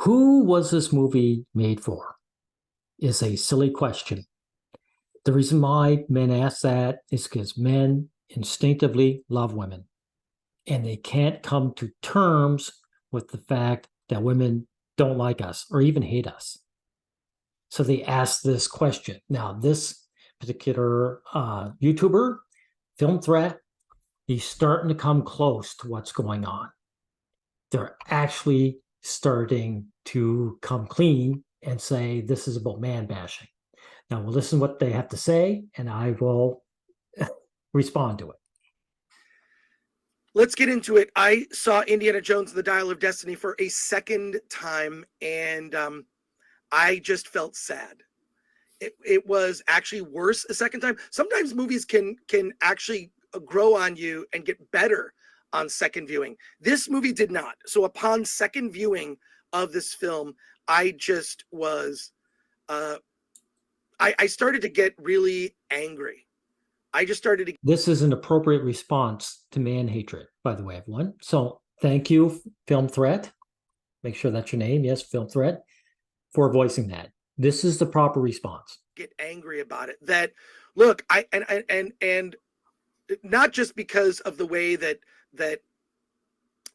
Who was this movie made for? Is a silly question. The reason why men ask that is because men instinctively love women and they can't come to terms with the fact that women don't like us or even hate us. So they ask this question. Now, this particular YouTuber, Film Threat, he's starting to come close to what's going on. They're actually starting to come clean and say this is about man bashing. Now we'll listen to what they have to say, and I will respond to it. Let's get into it. I saw Indiana Jones and the Dial of Destiny for a second time, and I just felt sad. It was actually worse a second time. Sometimes movies can actually grow on you and get better on second viewing. This movie did not. So upon second viewing of this film, I just was, I started to get really angry. I just started to. This is an appropriate response to man hatred, by the way, everyone. So thank you, Film Threat. Make sure that's your name. Yes, Film Threat, for voicing that. This is the proper response. Get angry about it. That look, and not just because of the way that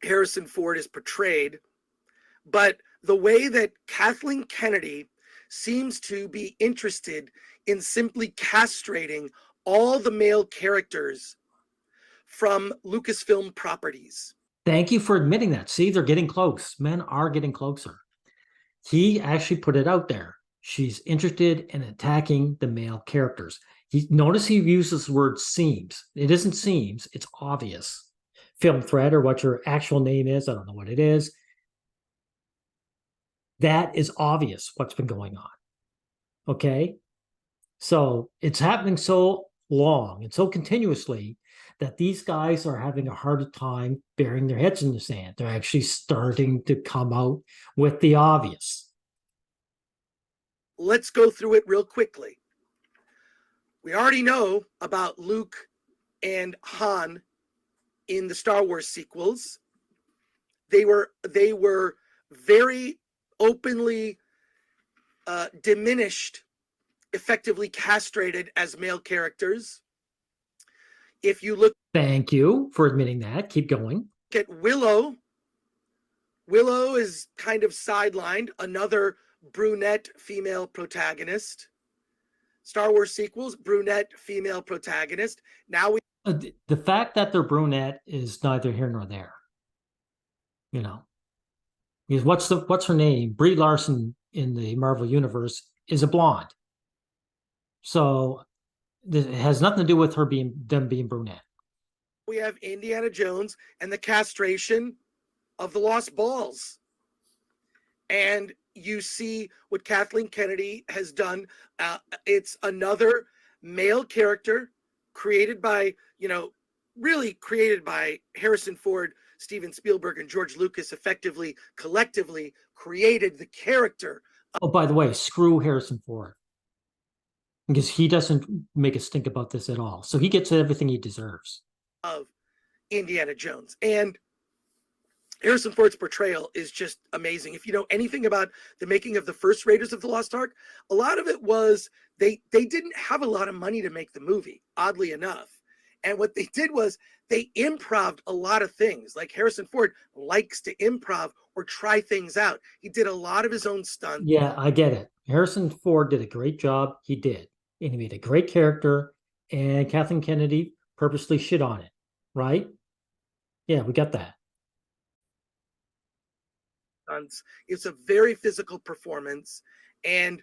Harrison Ford is portrayed, but the way that Kathleen Kennedy seems to be interested in simply castrating all the male characters from Lucasfilm properties. Thank you for admitting that. See, they're getting close. Men are getting closer. He actually put it out there. She's interested in attacking the male characters. Notice he uses the word seems. It isn't seems, it's obvious. Film Threat, or what your actual name is, I don't know what it is. That is obvious what's been going on. Okay? So it's happening so long and so continuously that these guys are having a harder time burying their heads in the sand. They're actually starting to come out with the obvious. Let's go through it real quickly. We already know about Luke and Han in the Star Wars sequels. They were very openly diminished, effectively castrated as male characters. If you look, thank you for admitting that. Keep going. At Willow is kind of sidelined, another brunette female protagonist. Star Wars sequels, brunette female protagonist. Now we the fact that they're brunette is neither here nor there. You know, because what's her name? Brie Larson in the Marvel universe is a blonde. So it has nothing to do with them being brunette. We have Indiana Jones and the castration of the Lost Balls. And you see what Kathleen Kennedy has done. It's another male character created by, really created by Harrison Ford, Steven Spielberg, and George Lucas, effectively, collectively created the character. Oh, by the way, screw Harrison Ford. Because he doesn't make a stink about this at all. So he gets everything he deserves. Of Indiana Jones. And Harrison Ford's portrayal is just amazing. If you know anything about the making of the first Raiders of the Lost Ark, a lot of it was they didn't have a lot of money to make the movie, oddly enough. And what they did was they improv'd a lot of things. Like Harrison Ford likes to improv or try things out. He did a lot of his own stunts. Yeah, I get it. Harrison Ford did a great job. He did. And he made a great character. And Kathleen Kennedy purposely shit on it. Right? Yeah, we got that. It's a very physical performance. And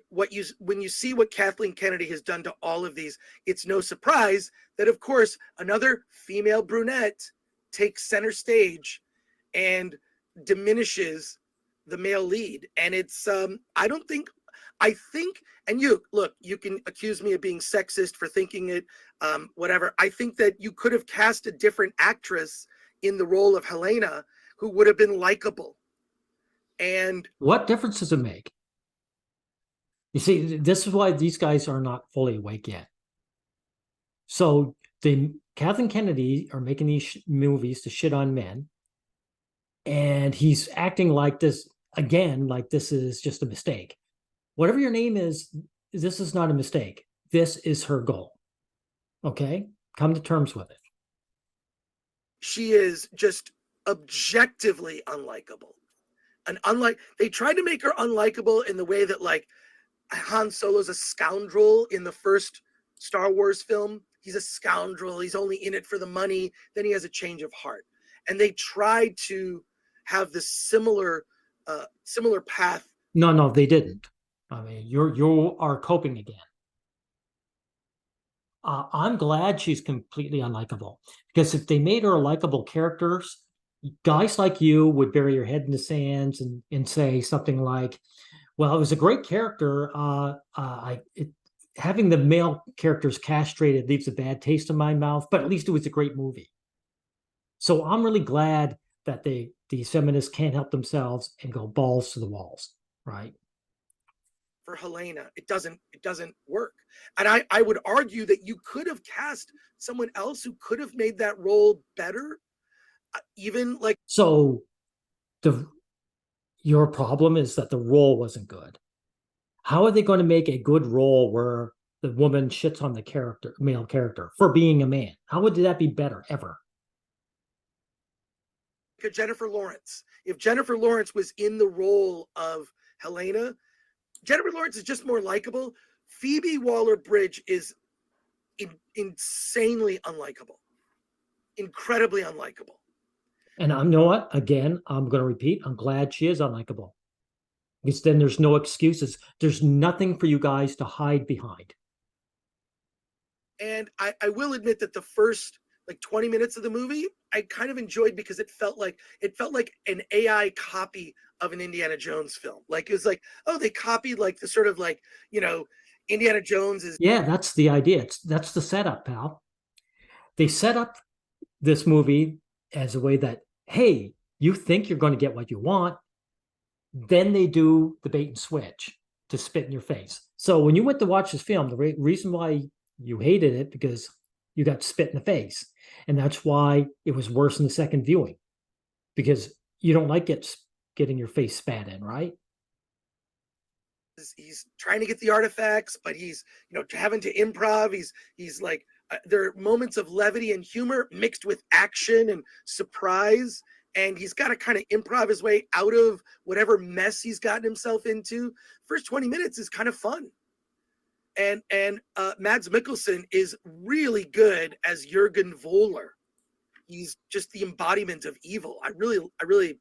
when you see what Kathleen Kennedy has done to all of these, it's no surprise that, of course, another female brunette takes center stage and diminishes the male lead. And it's, I think, and you can accuse me of being sexist for thinking it, whatever. I think that you could have cast a different actress in the role of Helena who would have been likable. And what difference does it make? You see, this is why these guys are not fully awake yet. So Kathleen Kennedy are making these movies to shit on men, and he's acting like this again, like this is just a mistake. Whatever your name is, this is not a mistake. This is her goal. Okay? Come to terms with it. She is just objectively unlikable. And unlike they tried to make her unlikable in the way that like Han Solo's a scoundrel in the first Star Wars film. He's a scoundrel. He's only in it for the money. Then he has a change of heart. And they tried to have this similar path. No, they didn't. I mean, you are coping again. I'm glad she's completely unlikable, because if they made her a likable character, guys like you would bury your head in the sands and say something like, well, it was a great character. Having the male characters castrated leaves a bad taste in my mouth, but at least it was a great movie. So I'm really glad that these feminists can't help themselves and go balls to the walls, right? For Helena, it doesn't work. And I would argue that you could have cast someone else who could have made that role better. Even like so your problem is that the role wasn't good. How are they going to make a good role where the woman shits on the male character for being a man? How would that be better ever? Jennifer Lawrence. If Jennifer Lawrence was in the role of Helena, Jennifer Lawrence is just more likable. Phoebe Waller-Bridge is insanely unlikable, incredibly unlikable. And you know what? Again, I'm going to repeat. I'm glad she is unlikable, because then there's no excuses. There's nothing for you guys to hide behind. And I will admit that the first like 20 minutes of the movie I kind of enjoyed, because it felt like an AI copy of an Indiana Jones film. Like it was like, oh, they copied like the sort of like, Indiana Jones is. Yeah, that's the idea. That's the setup, pal. They set up this movie as a way that, hey, you think you're going to get what you want. Then they do the bait and switch to spit in your face. So when you went to watch this film, the reason why you hated it, because you got spit in the face. And that's why it was worse in the second viewing, because you don't like getting your face spat in, right? He's trying to get the artifacts, but he's having to improv. He's like there are moments of levity and humor mixed with action and surprise, and he's got to kind of improv his way out of whatever mess he's gotten himself into. First 20 minutes is kind of fun. And Mads Mikkelsen is really good as Jürgen Voller. He's just the embodiment of evil. I really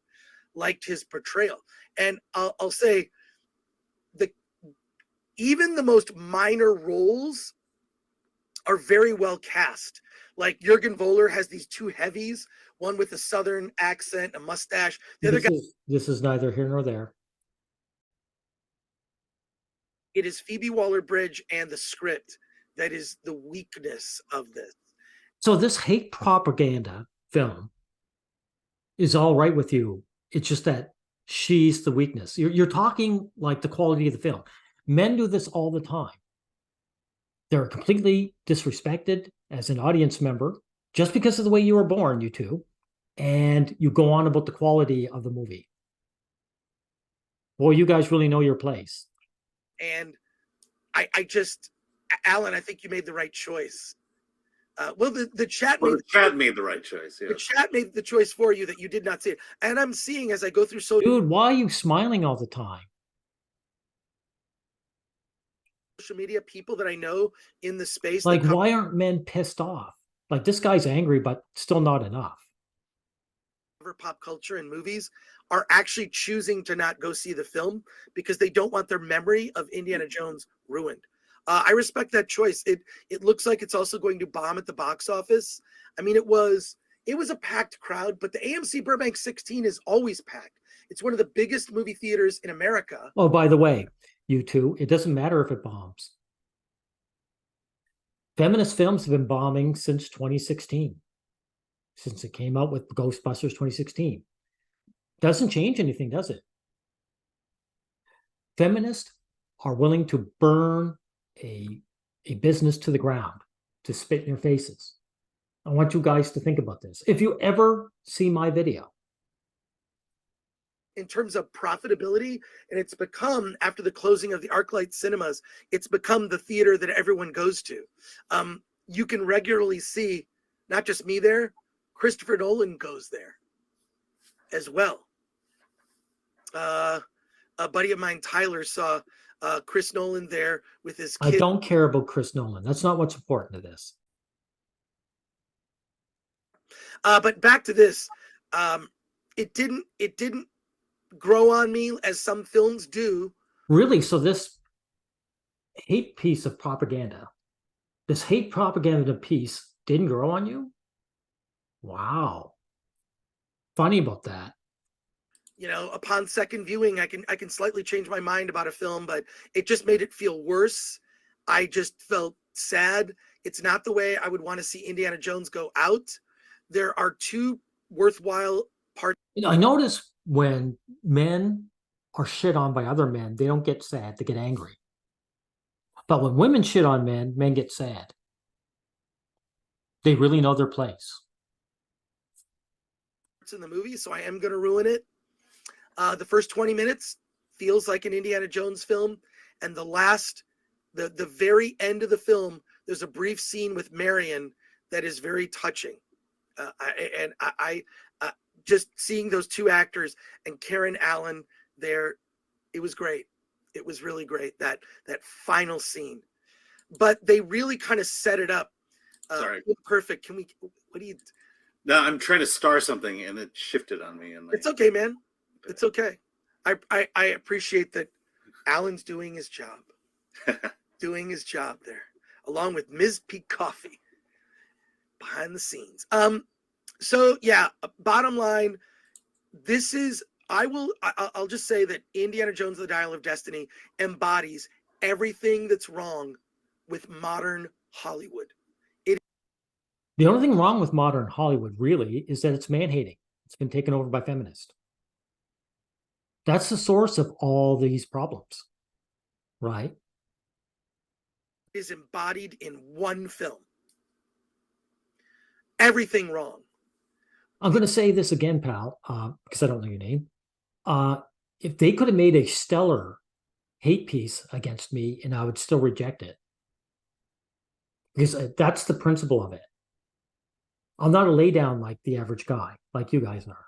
liked his portrayal. And I'll say even the most minor roles are very well cast. Like Jürgen Voller has these two heavies, one with a southern accent, a mustache. This is neither here nor there. It is Phoebe Waller-Bridge and the script that is the weakness of this. So this hate propaganda film is all right with you. It's just that she's the weakness. You're talking like the quality of the film. Men do this all the time. They're completely disrespected as an audience member just because of the way you were born, you two. And you go on about the quality of the movie. Well, you guys really know your place. And I just, Alan, I think you made the right choice. The chat made the right choice. Yeah. The chat made the choice for you that you did not see it. And I'm seeing as I go through Dude, why are you smiling all the time? Social media, people that I know in the space. Like, why aren't men pissed off? Like, this guy's angry, but still not enough. Pop culture and movies are actually choosing to not go see the film because they don't want their memory of Indiana Jones ruined. I respect that choice. It looks like it's also going to bomb at the box office. I mean, it was a packed crowd, but the AMC Burbank 16 is always packed. It's one of the biggest movie theaters in America. Oh, by the way, you two, it doesn't matter if it bombs. Feminist films have been bombing since 2016, since it came out with Ghostbusters 2016. Doesn't change anything, does it? Feminists are willing to burn a business to the ground to spit in your faces. I want you guys to think about this. If you ever see my video, in terms of profitability, and it's become, after the closing of the ArcLight cinemas, it's become the theater that everyone goes to. You can regularly see, not just me there, Christopher Nolan goes there as well. A buddy of mine, Tyler, saw Chris Nolan there with his I kid. don't care about Chris Nolan. That's not what's important to this. But back to this, it didn't grow on me as some films do. Really? So this hate piece of propaganda, this hate propaganda piece didn't grow on you? Wow. Funny about that. You know, upon second viewing, I can slightly change my mind about a film, but it just made it feel worse. I just felt sad. It's not the way I would want to see Indiana Jones go out. There are two worthwhile parts. You know, I notice when men are shit on by other men, they don't get sad, they get angry. But when women shit on men, men get sad. They really know their place. In the movie, so I am going to ruin it. The first 20 minutes feels like an Indiana Jones film, and the very end of the film, there's a brief scene with Marion that is very touching. I just seeing those two actors and Karen Allen there, it was great. It was really great, that final scene. But they really kind of set it up. Sorry. Perfect. What do you? No, I'm trying to star something and it shifted on me. And It's okay, man. It's okay. I appreciate that Alan's doing his job. Doing his job there, along with Ms. P. Coffee behind the scenes. So yeah, bottom line, this is, I'll just say that Indiana Jones and the Dial of Destiny embodies everything that's wrong with modern Hollywood. The only thing wrong with modern Hollywood, really, is that it's man-hating. It's been taken over by feminists. That's the source of all these problems, right? Is embodied in one film. Everything wrong. I'm going to say this again, pal, because I don't know your name. If they could have made a stellar hate piece against me, and I would still reject it. Because that's the principle of it. I'm not a lay down like the average guy, like you guys are.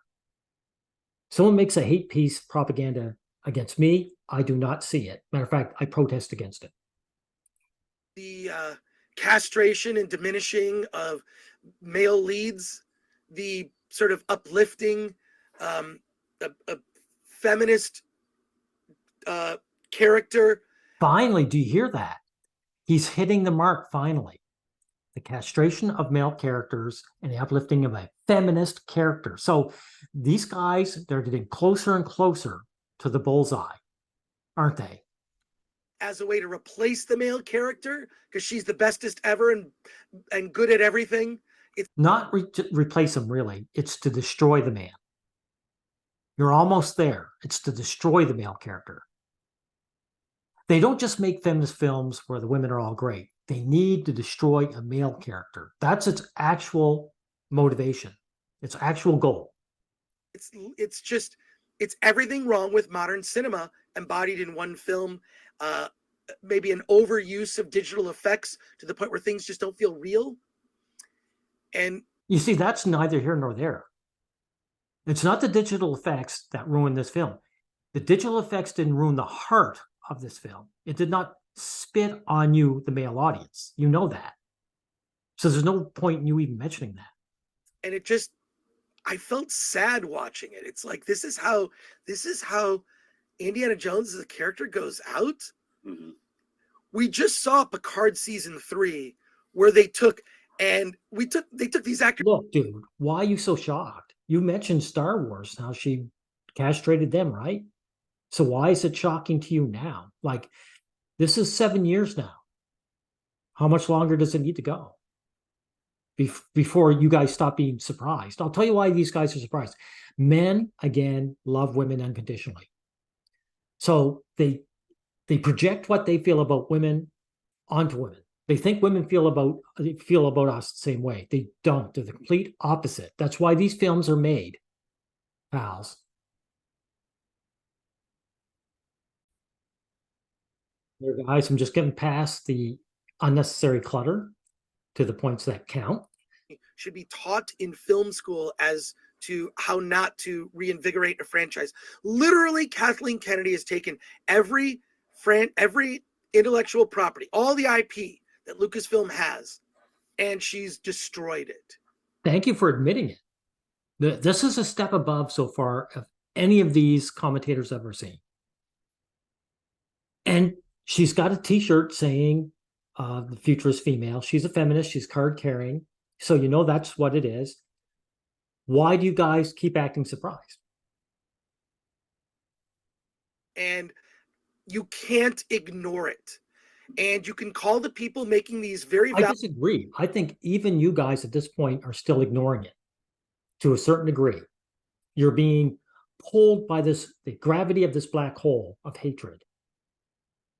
Someone makes a hate piece propaganda against me, I do not see it. Matter of fact, I protest against it. The castration and diminishing of male leads, the sort of uplifting, a feminist character. Finally, do you hear that? He's hitting the mark, finally. The castration of male characters and the uplifting of a feminist character. So these guys, they're getting closer and closer to the bullseye, aren't they? As a way to replace the male character, because she's the bestest ever and good at everything. It's not replace him, really. It's to destroy the man. You're almost there. It's to destroy the male character. They don't just make feminist films where the women are all great. They need to destroy a male character. That's its actual motivation. Its actual goal. It's everything wrong with modern cinema embodied in one film. Maybe an overuse of digital effects to the point where things just don't feel real. And you see, that's neither here nor there. It's not the digital effects that ruined this film. The digital effects didn't ruin the heart of this film. It did not spit on you, the male audience. You know that. So there's no point in you even mentioning that. And I felt sad watching it. It's like, this is how Indiana Jones as a character goes out. Mm-hmm. We just saw Picard season 3, where they took these actors. Look, dude, why are you so shocked? You mentioned Star Wars, how she castrated them, right? So why is it shocking to you now? Like, this is 7 years now. How much longer does it need to go before you guys stop being surprised? I'll tell you why these guys are surprised. Men, again, love women unconditionally. So they project what they feel about women onto women. They think women feel about us the same way. They don't. They're the complete opposite. That's why these films are made, pals. Here, guys, I'm just getting past the unnecessary clutter to the points that count. Should be taught in film school as to how not to reinvigorate a franchise. Literally, Kathleen Kennedy has taken every intellectual property, all the IP that Lucasfilm has, and she's destroyed it. Thank you for admitting it. This is a step above so far of any of these commentators I've ever seen. And she's got a t-shirt saying the future is female. She's a feminist. She's card carrying. So you know that's what it is. Why do you guys keep acting surprised? And you can't ignore it. And you can call the people making these very I disagree. I think even you guys at this point are still ignoring it to a certain degree. You're being pulled by the gravity of this black hole of hatred,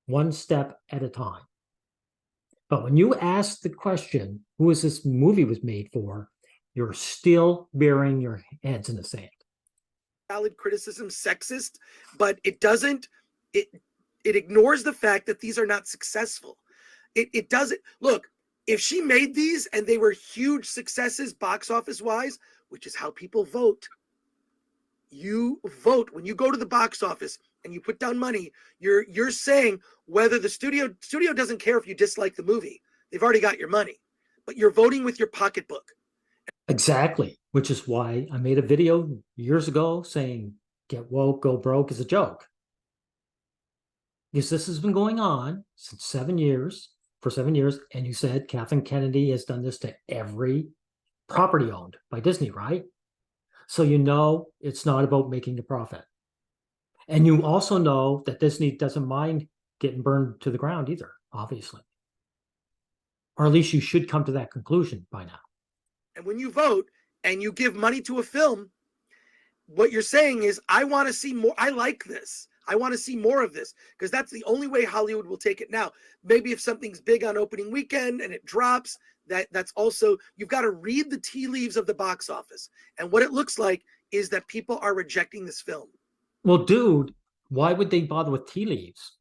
one step at a time. But when you ask the question, who is this movie was made for, you're still burying your heads in the sand. Valid criticism, sexist, but it doesn't, it ignores the fact that these are not successful. It doesn't, look, if she made these and they were huge successes box office wise, which is how people vote, you vote when you go to the box office and you put down money, you're saying whether the studio doesn't care if you dislike the movie. They've already got your money, but you're voting with your pocketbook. Exactly, which is why I made a video years ago saying get woke, go broke is a joke. Because this has been going on since 7 years, for 7 years, and you said Kathleen Kennedy has done this to every property owned by Disney, right? So you know it's not about making a profit. And you also know that Disney doesn't mind getting burned to the ground either, obviously. Or at least you should come to that conclusion by now. And when you vote and you give money to a film, what you're saying is, I want to see more. I like this. I want to see more of this, because that's the only way Hollywood will take it now. Maybe if something's big on opening weekend and it drops, that's also, you've got to read the tea leaves of the box office. And what it looks like is that people are rejecting this film. Well, dude, why would they bother with tea leaves?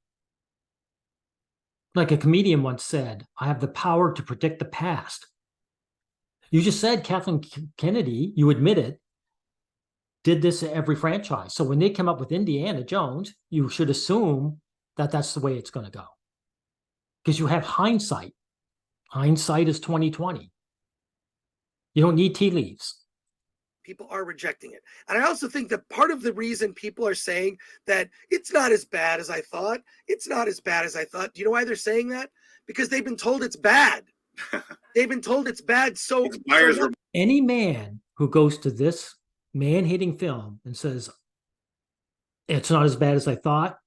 Like a comedian once said, I have the power to predict the past. You just said Kathleen Kennedy, you admit it, did this to every franchise. So when they come up with Indiana Jones, you should assume that that's the way it's going to go. Because you have hindsight. Hindsight is 2020. You don't need tea leaves. People are rejecting it. And I also think that part of the reason people are saying that it's not as bad as I thought, it's not as bad as I thought. Do you know why they're saying that? Because they've been told it's bad. They've been told it's bad. So any man who goes to this man-hating film and says it's not as bad as I thought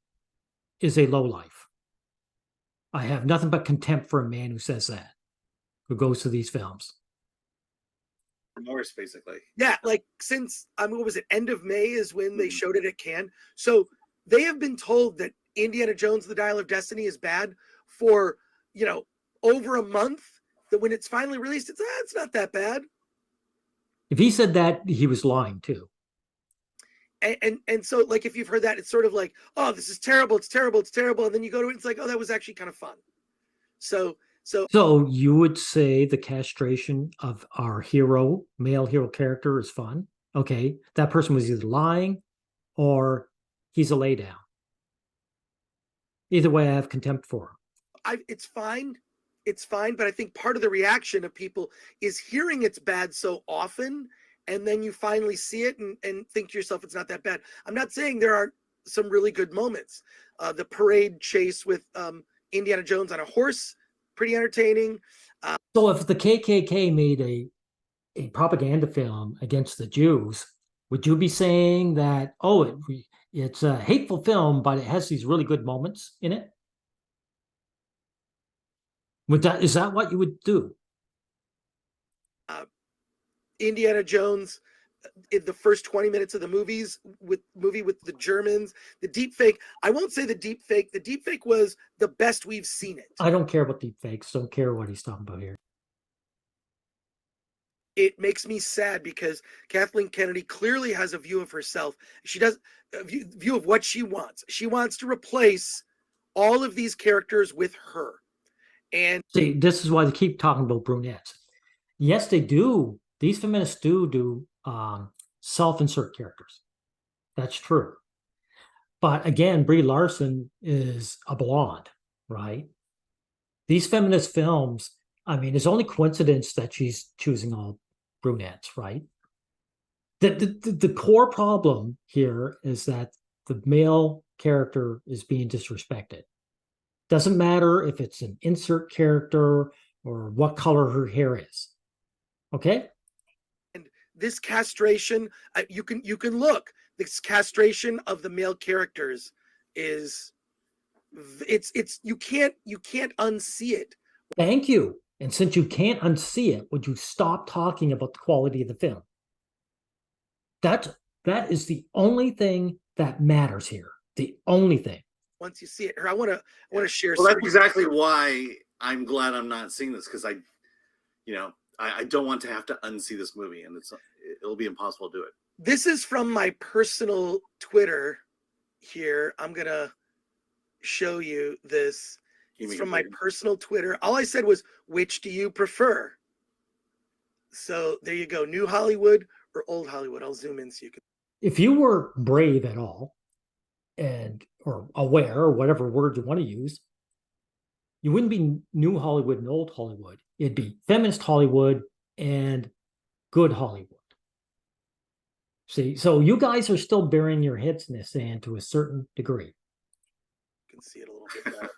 is a lowlife. I have nothing but contempt for a man who says that, who goes to these films. Remorse, basically. Yeah, like since what was it? End of May is when they showed it at Cannes. So they have been told that Indiana Jones: The Dial of Destiny is bad for over a month. That when it's finally released, it's not that bad. If he said that, he was lying too. And so, like, if you've heard that, it's sort of like, oh, this is terrible, it's terrible, it's terrible, and then you go to it, it's like, oh, that was actually kind of fun. So you would say the castration of our male hero character is fun. Okay, that person was either lying or he's a laydown. Either way, I have contempt for him. It's fine, but I think part of the reaction of people is hearing it's bad so often, and then you finally see it and think to yourself, it's not that bad. I'm not saying there aren't some really good moments. The parade chase with Indiana Jones on a horse, pretty entertaining. So if the KKK made a propaganda film against the Jews, would you be saying that, oh, it's a hateful film, but it has these really good moments in it? Is that what you would do? Indiana Jones, in the first 20 minutes of the movie with the Germans, the deep fake. I won't say the deep fake. The deep fake was the best we've seen it. I don't care about deep fakes. Don't care what he's talking about here. It makes me sad because Kathleen Kennedy clearly has a view of herself. She does a view of what she wants. She wants to replace all of these characters with her. And see, this is why they keep talking about brunettes. Yes, they do. These feminists do self-insert characters. That's true. But again, Brie Larson is a blonde, right? These feminist films, I mean, it's only coincidence that she's choosing all brunettes, right? The core problem here is that the male character is being disrespected. Doesn't matter if it's an insert character or what color her hair is. Okay? and this castration, you can look. This castration of the male characters is it's you can't unsee it. Thank you. And since you can't unsee it, would you stop talking about the quality of the film? That is the only thing that matters here. The only thing. Once you see it, I want to share. Well, that's exactly why I'm glad I'm not seeing this, because I don't want to have to unsee this movie, and it'll be impossible to do it. This is from my personal Twitter here. I'm gonna show you this. It's from my personal Twitter. All I said was, which do you prefer? So there you go. New Hollywood or old Hollywood? I'll zoom in so you can. If you were brave at all or aware or whatever word you want to use, you wouldn't be new Hollywood and old Hollywood. It'd be feminist Hollywood and good Hollywood. See, so you guys are still burying your heads in the sand to a certain degree. You can see it a little bit better.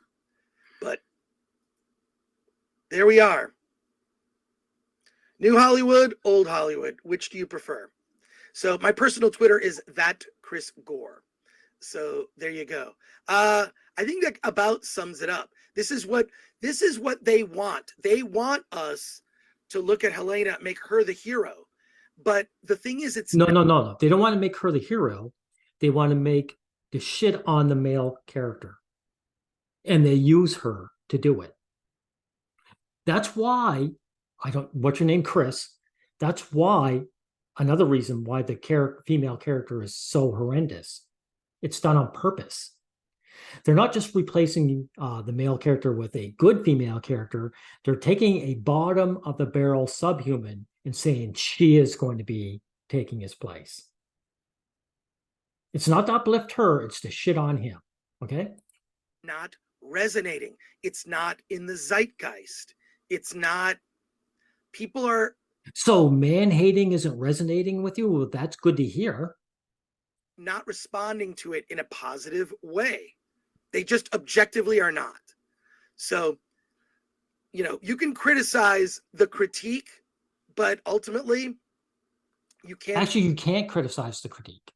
But there we are. New Hollywood, old Hollywood. Which do you prefer? So my personal Twitter is that Chris Gore. So there you go. I think that about sums it up. This is what they want. They want us to look at Helena, make her the hero. But the thing is, it's no. They don't want to make her the hero. They want to make the shit on the male character. And they use her to do it. That's why what's your name, Chris? That's why another reason why the female character is so horrendous. It's done on purpose. They're not just replacing the male character with a good female character. They're taking a bottom of the barrel subhuman and saying she is going to be taking his place. It's not to uplift her, it's to shit on him. Okay? Not resonating. It's not in the zeitgeist. It's not. People are. So man-hating isn't resonating with you? Well, that's good to hear. Not responding to it in a positive way. They just objectively are not. So, you can criticize the critique, but ultimately, you can't. Actually, you can't criticize the critique.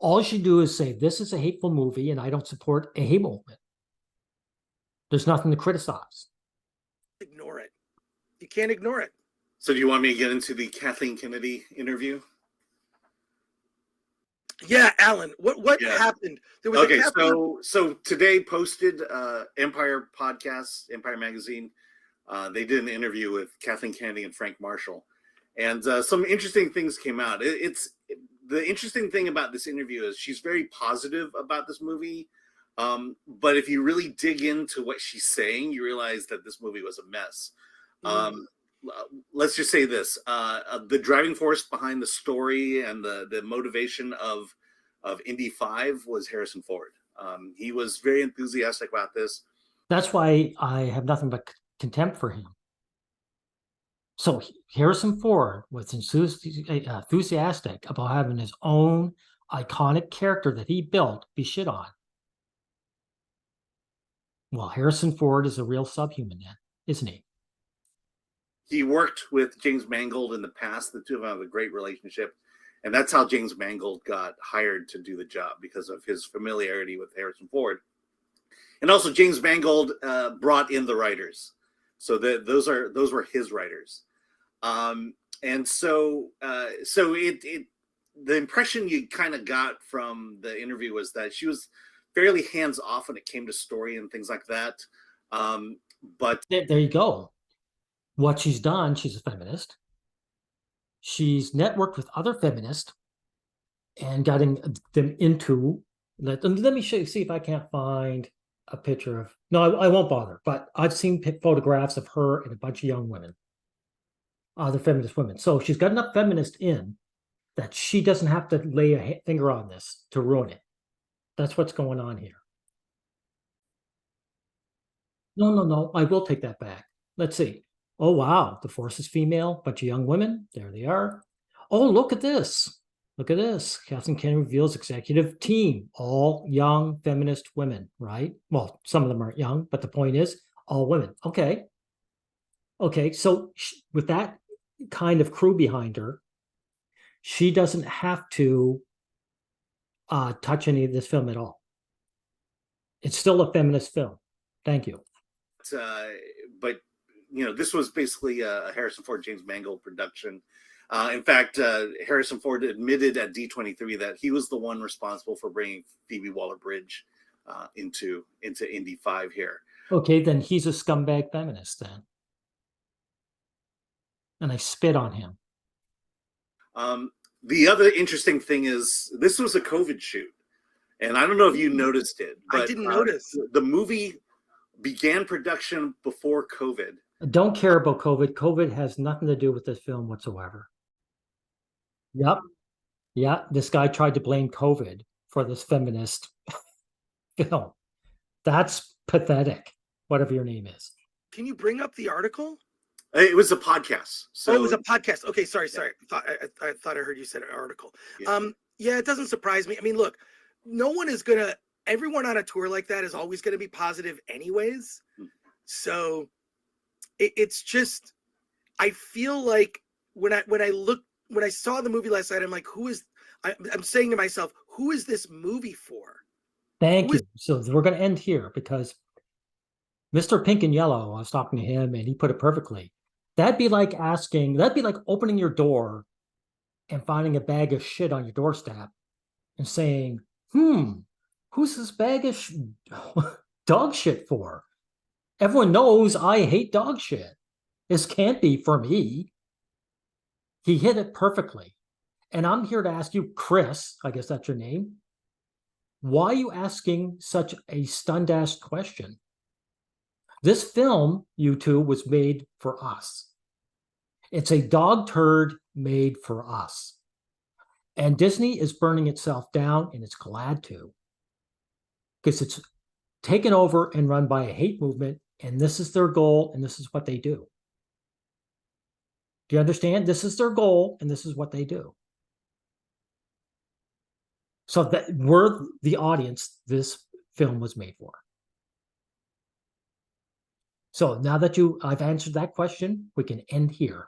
All you should do is say, this is a hateful movie and I don't support a hate movement. There's nothing to criticize. Ignore it. You can't ignore it. So do you want me to get into the Kathleen Kennedy interview? Yeah, Alan, what happened? There was okay, so today posted Empire Podcast, Empire Magazine. They did an interview with Kathleen Kennedy and Frank Marshall, and some interesting things came out. The interesting thing about this interview is she's very positive about this movie, but if you really dig into what she's saying, you realize that this movie was a mess. Let's just say this: the driving force behind the story and the motivation of Indy 5 was Harrison Ford. He was very enthusiastic about this. That's why I have nothing but contempt for him. So Harrison Ford was enthusiastic about having his own iconic character that he built be shit on. Well, Harrison Ford is a real subhuman then, isn't he? He worked with James Mangold in the past. The two of them have a great relationship. And that's how James Mangold got hired to do the job, because of his familiarity with Harrison Ford. And also James Mangold brought in the writers. So those were his writers. And so the impression you kind of got from the interview was that she was fairly hands off when it came to story and things like that. But there you go. What she's done, she's a feminist. She's networked with other feminists and gotten them into Let me see if I can't find a picture of. No, I won't bother. But I've seen photographs of her and a bunch of young women, other feminist women. So she's got enough feminist in that she doesn't have to lay a finger on this to ruin it. That's what's going on here. No. I will take that back. Let's see. Oh, wow. The force is female, bunch of young women. There they are. Oh, look at this. Look at this. Kathleen Kennedy reveals executive team, all young feminist women, right? Well, some of them aren't young, but the point is all women. Okay. Okay. So with that kind of crew behind her, she doesn't have to touch any of this film at all. It's still a feminist film. Thank you. But this was basically a Harrison Ford, James Mangold production. In fact, Harrison Ford admitted at D23 that he was the one responsible for bringing Phoebe Waller-Bridge into Indy 5 here. Okay, then he's a scumbag feminist then. And I spit on him. The other interesting thing is this was a COVID shoot. And I don't know if you noticed it, but I didn't notice. The movie began production before COVID. I don't care about COVID. COVID has nothing to do with this film whatsoever. Yep. Yeah, this guy tried to blame COVID for this feminist film. That's pathetic, whatever your name is. Can you bring up the article? It was a podcast. So it was a podcast. Okay, sorry. I thought I heard you said an article. Yeah, it doesn't surprise me. I mean, look, everyone on a tour like that is always gonna be positive anyways. So it's just, I feel like when I saw the movie last night, I'm like, I'm saying to myself, who is this movie for? Thank you. So we're going to end here because Mr. Pink and Yellow, I was talking to him and he put it perfectly. That'd be like opening your door and finding a bag of shit on your doorstep and saying, who's this bag of dog shit for? Everyone knows I hate dog shit. This can't be for me. He hit it perfectly. And I'm here to ask you, Chris, I guess that's your name. Why are you asking such a stunned-ass question? This film, you two, was made for us. It's a dog turd made for us. And Disney is burning itself down, and it's glad to. Because it's taken over and run by a hate movement, and this is their goal, and this is what they do. Do you understand? This is their goal, and this is what they do. So that we're the audience this film was made for. So now that I've answered that question, we can end here.